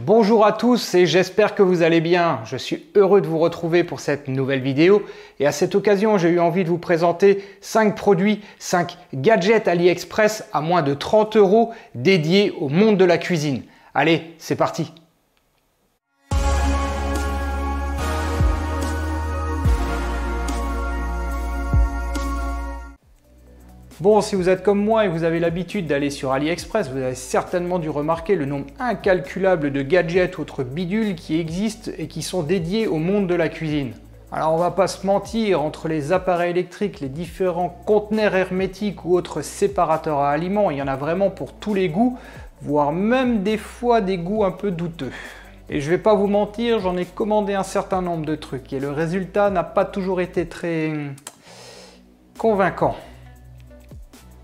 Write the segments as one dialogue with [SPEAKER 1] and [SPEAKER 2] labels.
[SPEAKER 1] Bonjour à tous et j'espère que vous allez bien. Je suis heureux de vous retrouver pour cette nouvelle vidéo et à cette occasion j'ai eu envie de vous présenter 5 produits, 5 gadgets AliExpress à moins de 30 € dédiés au monde de la cuisine. Allez, c'est parti! Bon, si vous êtes comme moi et vous avez l'habitude d'aller sur AliExpress, vous avez certainement dû remarquer le nombre incalculable de gadgets ou autres bidules qui existent et qui sont dédiés au monde de la cuisine. Alors on va pas se mentir, entre les appareils électriques, les différents conteneurs hermétiques ou autres séparateurs à aliments, il y en a vraiment pour tous les goûts, voire même des fois des goûts un peu douteux. Et je vais pas vous mentir, j'en ai commandé un certain nombre de trucs et le résultat n'a pas toujours été très convaincant.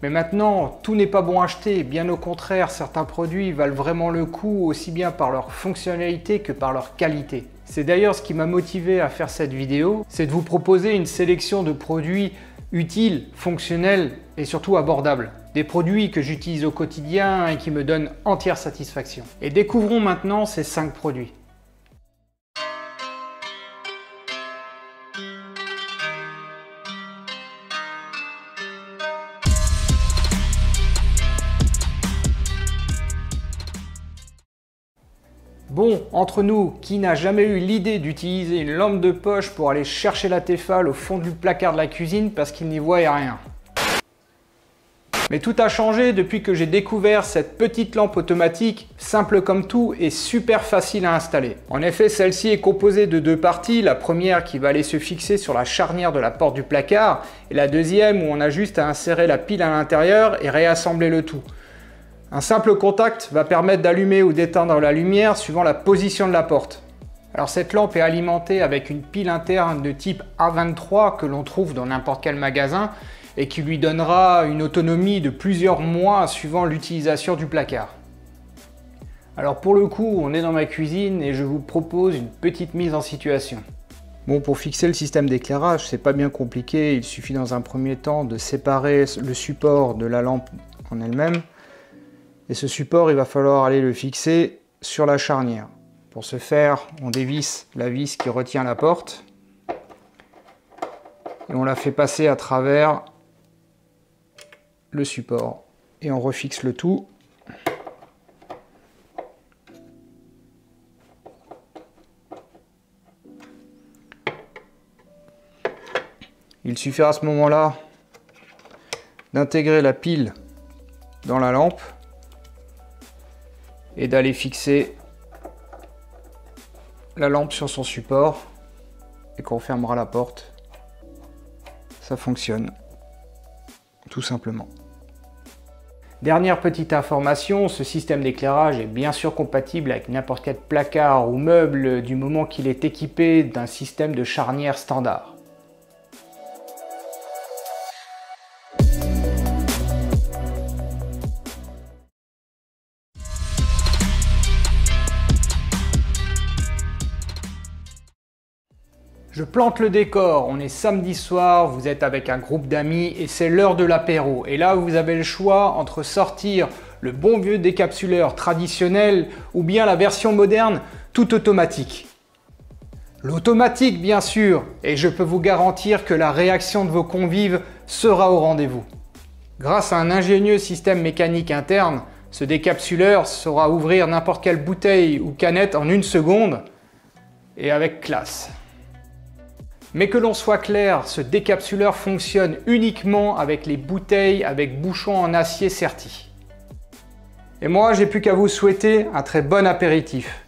[SPEAKER 1] Mais maintenant, tout n'est pas bon à acheter, bien au contraire, certains produits valent vraiment le coup aussi bien par leur fonctionnalité que par leur qualité. C'est d'ailleurs ce qui m'a motivé à faire cette vidéo, c'est de vous proposer une sélection de produits utiles, fonctionnels et surtout abordables. Des produits que j'utilise au quotidien et qui me donnent entière satisfaction. Et découvrons maintenant ces 5 produits. Bon, entre nous, qui n'a jamais eu l'idée d'utiliser une lampe de poche pour aller chercher la Tefal au fond du placard de la cuisine parce qu'il n'y voyait rien? Mais tout a changé depuis que j'ai découvert cette petite lampe automatique, simple comme tout et super facile à installer. En effet, celle-ci est composée de 2 parties, la première qui va aller se fixer sur la charnière de la porte du placard et la deuxième où on a juste à insérer la pile à l'intérieur et réassembler le tout. Un simple contact va permettre d'allumer ou d'éteindre la lumière suivant la position de la porte. Alors cette lampe est alimentée avec une pile interne de type A23 que l'on trouve dans n'importe quel magasin et qui lui donnera une autonomie de plusieurs mois suivant l'utilisation du placard. Alors pour le coup, on est dans ma cuisine et je vous propose une petite mise en situation. Bon, pour fixer le système d'éclairage, c'est pas bien compliqué, il suffit dans un premier temps de séparer le support de la lampe en elle-même. Et ce support, il va falloir aller le fixer sur la charnière. Pour ce faire, on dévisse la vis qui retient la porte et on la fait passer à travers le support. Et on refixe le tout. Il suffira à ce moment-là d'intégrer la pile dans la lampe et d'aller fixer la lampe sur son support et qu'on fermera la porte. Ça fonctionne, tout simplement. Dernière petite information, ce système d'éclairage est bien sûr compatible avec n'importe quel placard ou meuble du moment qu'il est équipé d'un système de charnière standard. Je plante le décor, on est samedi soir, vous êtes avec un groupe d'amis et c'est l'heure de l'apéro. Et là, vous avez le choix entre sortir le bon vieux décapsuleur traditionnel ou bien la version moderne tout automatique. L'automatique, bien sûr, et je peux vous garantir que la réaction de vos convives sera au rendez-vous. Grâce à un ingénieux système mécanique interne, ce décapsuleur saura ouvrir n'importe quelle bouteille ou canette en 1 seconde et avec classe. Mais que l'on soit clair, ce décapsuleur fonctionne uniquement avec les bouteilles avec bouchon en acier serti. Et moi, j'ai plus qu'à vous souhaiter un très bon apéritif.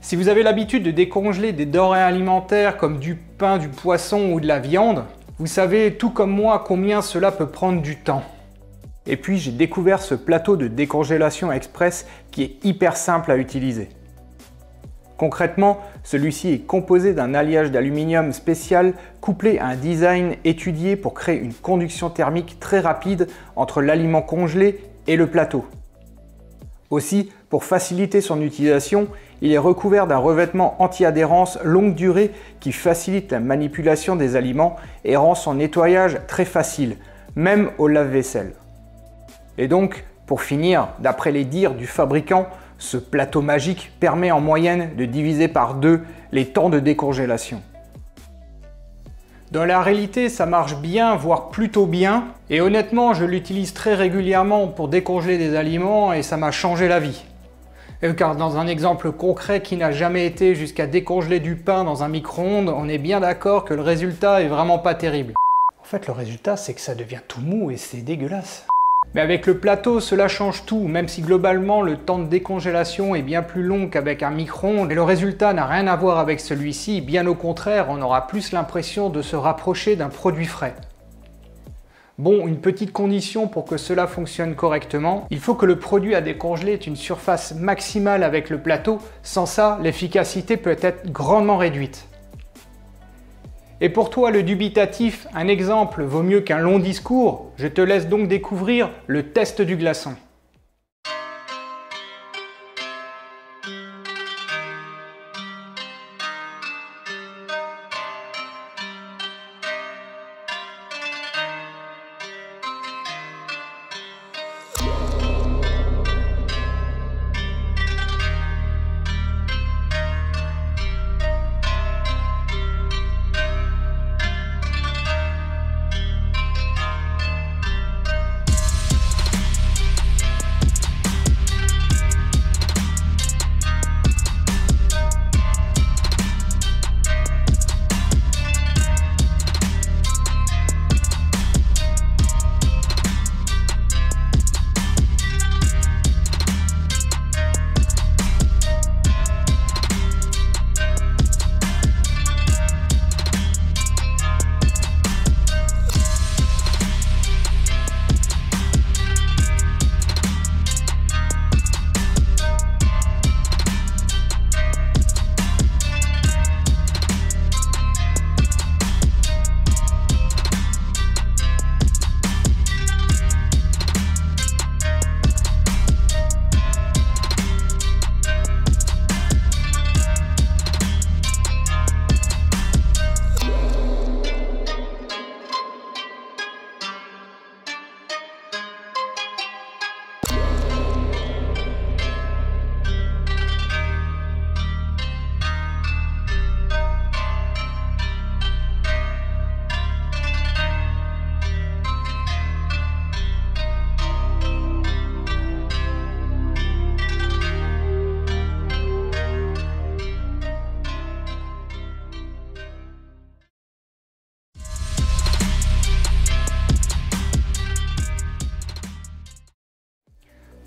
[SPEAKER 1] Si vous avez l'habitude de décongeler des denrées alimentaires comme du pain, du poisson ou de la viande, vous savez tout comme moi combien cela peut prendre du temps. Et puis j'ai découvert ce plateau de décongélation express qui est hyper simple à utiliser. Concrètement, celui-ci est composé d'un alliage d'aluminium spécial couplé à un design étudié pour créer une conduction thermique très rapide entre l'aliment congelé et le plateau. Aussi, pour faciliter son utilisation, il est recouvert d'un revêtement anti-adhérence longue durée qui facilite la manipulation des aliments et rend son nettoyage très facile, même au lave-vaisselle. Et donc, pour finir, d'après les dires du fabricant, ce plateau magique permet en moyenne de diviser par 2 les temps de décongélation. Dans la réalité, ça marche bien, voire plutôt bien, et honnêtement, je l'utilise très régulièrement pour décongeler des aliments et ça m'a changé la vie. Car dans un exemple concret qui n'a jamais été jusqu'à décongeler du pain dans un micro-ondes, on est bien d'accord que le résultat est vraiment pas terrible. En fait, le résultat, c'est que ça devient tout mou et c'est dégueulasse. Mais avec le plateau, cela change tout, même si globalement le temps de décongélation est bien plus long qu'avec un micro-ondes, et le résultat n'a rien à voir avec celui-ci, bien au contraire, on aura plus l'impression de se rapprocher d'un produit frais. Bon, une petite condition pour que cela fonctionne correctement, il faut que le produit à décongeler ait une surface maximale avec le plateau, sans ça, l'efficacité peut être grandement réduite. Et pour toi le dubitatif, un exemple vaut mieux qu'un long discours, je te laisse donc découvrir le test du glaçon.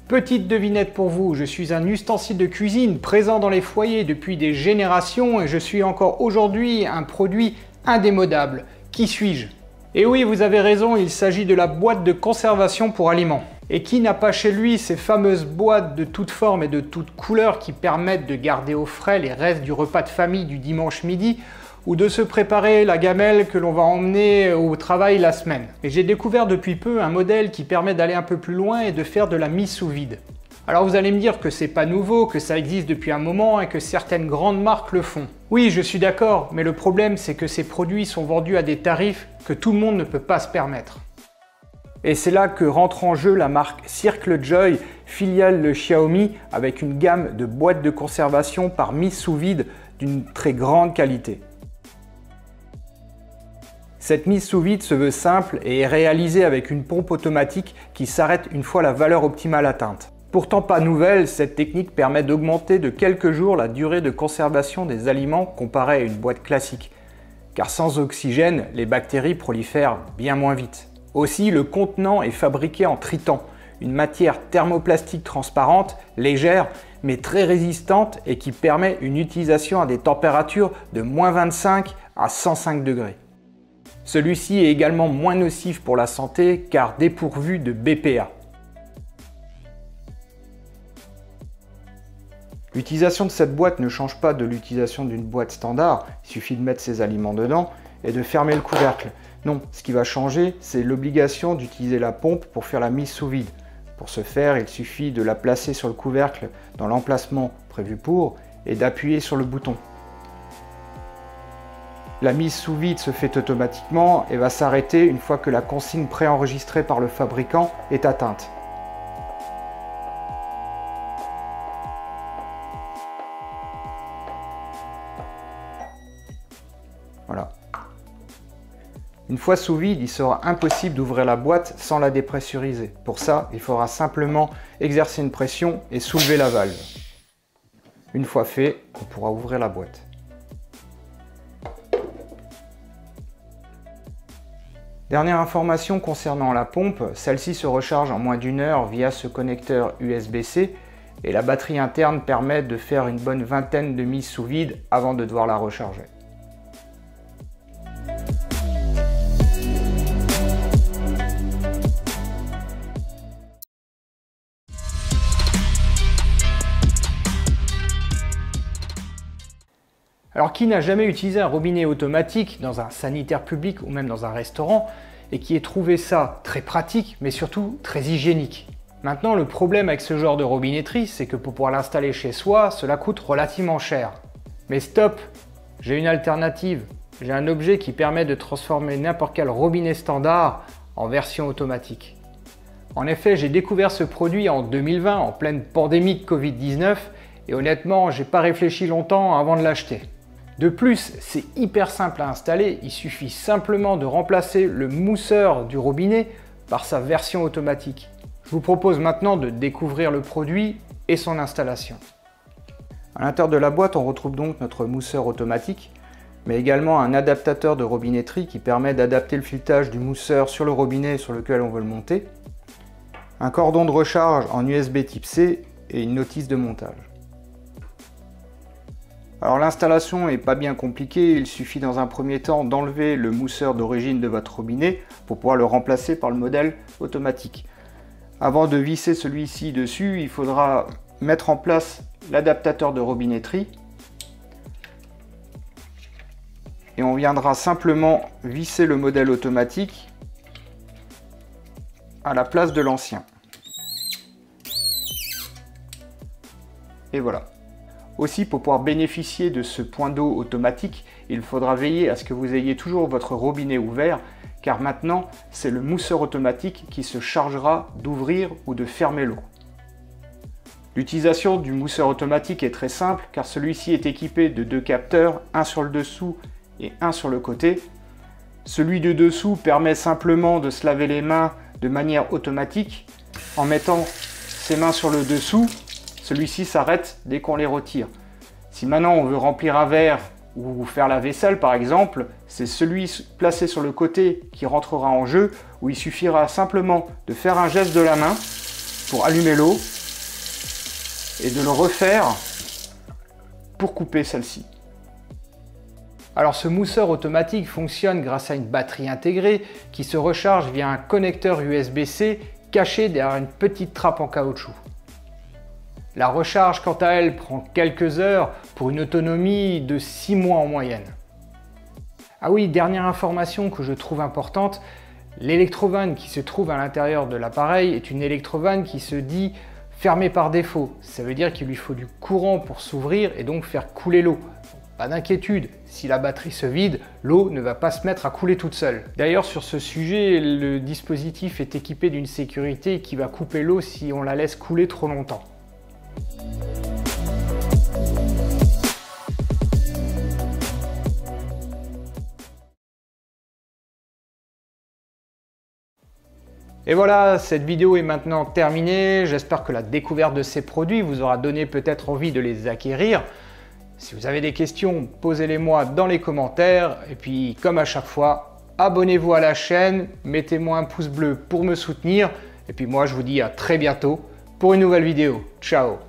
[SPEAKER 1] Petite devinette pour vous, je suis un ustensile de cuisine présent dans les foyers depuis des générations et je suis encore aujourd'hui un produit indémodable. Qui suis-je? Et oui, vous avez raison, il s'agit de la boîte de conservation pour aliments. Et qui n'a pas chez lui ces fameuses boîtes de toutes formes et de toutes couleurs qui permettent de garder au frais les restes du repas de famille du dimanche midi ou de se préparer la gamelle que l'on va emmener au travail la semaine. Et j'ai découvert depuis peu un modèle qui permet d'aller un peu plus loin et de faire de la mise sous vide. Alors vous allez me dire que c'est pas nouveau, que ça existe depuis un moment et que certaines grandes marques le font. Oui, je suis d'accord, mais le problème c'est que ces produits sont vendus à des tarifs que tout le monde ne peut pas se permettre. Et c'est là que rentre en jeu la marque Circle Joy, filiale de Xiaomi, avec une gamme de boîtes de conservation par mise sous vide d'une très grande qualité. Cette mise sous vide se veut simple et est réalisée avec une pompe automatique qui s'arrête une fois la valeur optimale atteinte. Pourtant pas nouvelle, cette technique permet d'augmenter de quelques jours la durée de conservation des aliments comparée à une boîte classique. Car sans oxygène, les bactéries prolifèrent bien moins vite. Aussi, le contenant est fabriqué en tritan, une matière thermoplastique transparente, légère, mais très résistante et qui permet une utilisation à des températures de -25 à 105 degrés. Celui-ci est également moins nocif pour la santé car dépourvu de BPA. L'utilisation de cette boîte ne change pas de l'utilisation d'une boîte standard, il suffit de mettre ses aliments dedans et de fermer le couvercle. Non, ce qui va changer, c'est l'obligation d'utiliser la pompe pour faire la mise sous vide. Pour ce faire, il suffit de la placer sur le couvercle dans l'emplacement prévu pour et d'appuyer sur le bouton. La mise sous vide se fait automatiquement et va s'arrêter une fois que la consigne préenregistrée par le fabricant est atteinte. Voilà. Une fois sous vide, il sera impossible d'ouvrir la boîte sans la dépressuriser. Pour ça, il faudra simplement exercer une pression et soulever la valve. Une fois fait, on pourra ouvrir la boîte. Dernière information concernant la pompe, celle-ci se recharge en moins d'1 heure via ce connecteur USB-C et la batterie interne permet de faire une bonne vingtaine de mises sous vide avant de devoir la recharger. Alors qui n'a jamais utilisé un robinet automatique dans un sanitaire public ou même dans un restaurant et qui ait trouvé ça très pratique mais surtout très hygiénique? Maintenant le problème avec ce genre de robinetterie, c'est que pour pouvoir l'installer chez soi, cela coûte relativement cher. Mais stop, j'ai une alternative. J'ai un objet qui permet de transformer n'importe quel robinet standard en version automatique. En effet, j'ai découvert ce produit en 2020 en pleine pandémie de Covid-19 et honnêtement, j'ai pas réfléchi longtemps avant de l'acheter. De plus, c'est hyper simple à installer, il suffit simplement de remplacer le mousseur du robinet par sa version automatique. Je vous propose maintenant de découvrir le produit et son installation. À l'intérieur de la boîte, on retrouve donc notre mousseur automatique, mais également un adaptateur de robinetterie qui permet d'adapter le filetage du mousseur sur le robinet sur lequel on veut le monter, un cordon de recharge en USB type C et une notice de montage. Alors l'installation n'est pas bien compliquée, il suffit dans un premier temps d'enlever le mousseur d'origine de votre robinet pour pouvoir le remplacer par le modèle automatique. Avant de visser celui-ci dessus, il faudra mettre en place l'adaptateur de robinetterie et on viendra simplement visser le modèle automatique à la place de l'ancien. Et voilà. Aussi, pour pouvoir bénéficier de ce point d'eau automatique, il faudra veiller à ce que vous ayez toujours votre robinet ouvert, car maintenant, c'est le mousseur automatique qui se chargera d'ouvrir ou de fermer l'eau. L'utilisation du mousseur automatique est très simple, car celui-ci est équipé de 2 capteurs, un sur le dessous et un sur le côté. Celui de dessous permet simplement de se laver les mains de manière automatique. En mettant ses mains sur le dessous, celui-ci s'arrête dès qu'on les retire. Si maintenant on veut remplir un verre ou faire la vaisselle par exemple, c'est celui placé sur le côté qui rentrera en jeu, où il suffira simplement de faire un geste de la main pour allumer l'eau et de le refaire pour couper celle-ci. Alors ce mousseur automatique fonctionne grâce à une batterie intégrée qui se recharge via un connecteur USB-C caché derrière une petite trappe en caoutchouc. La recharge, quant à elle, prend quelques heures pour une autonomie de 6 mois en moyenne. Ah oui, dernière information que je trouve importante, l'électrovanne qui se trouve à l'intérieur de l'appareil est une électrovanne qui se dit fermée par défaut. Ça veut dire qu'il lui faut du courant pour s'ouvrir et donc faire couler l'eau. Pas d'inquiétude, si la batterie se vide, l'eau ne va pas se mettre à couler toute seule. D'ailleurs, sur ce sujet, le dispositif est équipé d'une sécurité qui va couper l'eau si on la laisse couler trop longtemps. Et voilà, cette vidéo est maintenant terminée. J'espère que la découverte de ces produits vous aura donné peut-être envie de les acquérir. Si vous avez des questions, posez-les-moi dans les commentaires. Et puis, comme à chaque fois, abonnez-vous à la chaîne, mettez-moi un pouce bleu pour me soutenir. Et puis moi, je vous dis à très bientôt pour une nouvelle vidéo. Ciao!